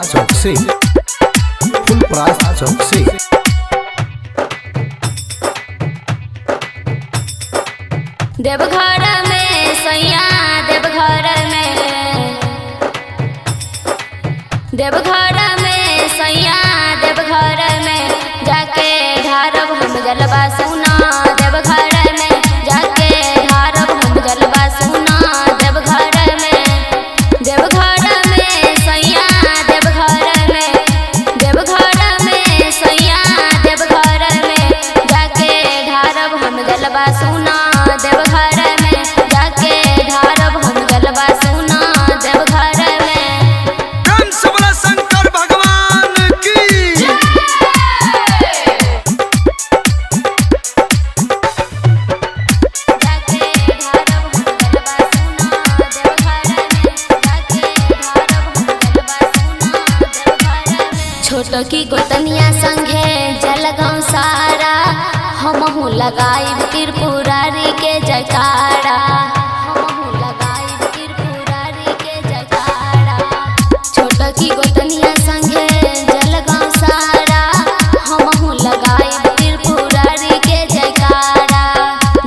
चौक से, फुलपरास चौक से। देवघर में सैया देवघर में, देवघर में सैया देवघर में जाके ढारब हम जलवा सुना। देवघर में जाके ढारब हम जलवा सुना। देवघर में, देवघर में सैया देवघर में, देवघर में सैया देवघर में जाके ढारब हम जलवा सुना। देवघर में जाके ढारब हम जलवा सुना। देवघर में कंस बोला शंकर भगवान की जय। जाके ढारब हम जलवा सुना। देवघर में जाके ढारब हम जलवा सुना। देवघर में छोटो की गोतनिया संगे जलगांव सारा हमहू लगाइब त्रिपुरारी के जयकारा। हमहू लगाइब त्रिपुरारी के जयकारा। छोटो की गोतनिया संगे जलगांव सारा हमहू लगाइब त्रिपुरारी के जयकारा।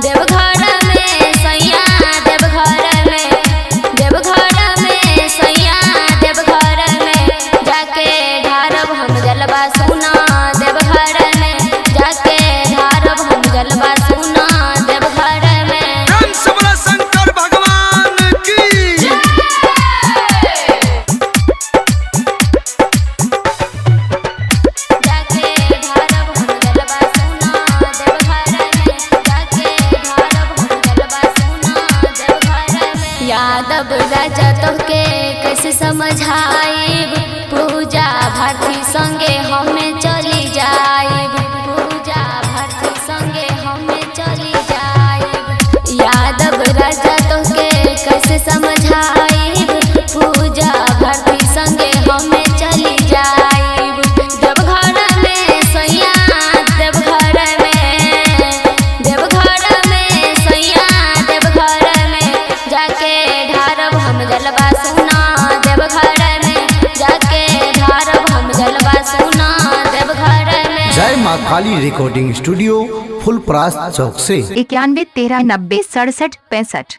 देवघर में सैया देवघर में, देवघर में सैया देवघर में जाके ढारब हम जलवा सुना। देवघर में जाके ढारब हम जलवा सुना। देवघर में कंस बोला शंकर भगवान की जय। जाके ढारब हम जलवा सुना। देवघर में जाके ढारब हम जलवा सुना। देवघर में यादव राजा तोहके कैसे समझाइब, पूजा भारती संगे हमें चली जाइब। पूजा भारती संगे हमें चली जाइब। यादव राजा तोहके कैसे समझाइब, पूजा भारती संगे हमें चली जाइब। देवघर में सैया देवघर में, देवघर में सैया देवघर में जाके ढारब हम जलवा सुना। देवघर में जाके ढारब हम जलवा सुना। देवघर में जय माँ काली रिकॉर्डिंग स्टूडियो, फुलपरास चौक से। 91 13 90 67 65।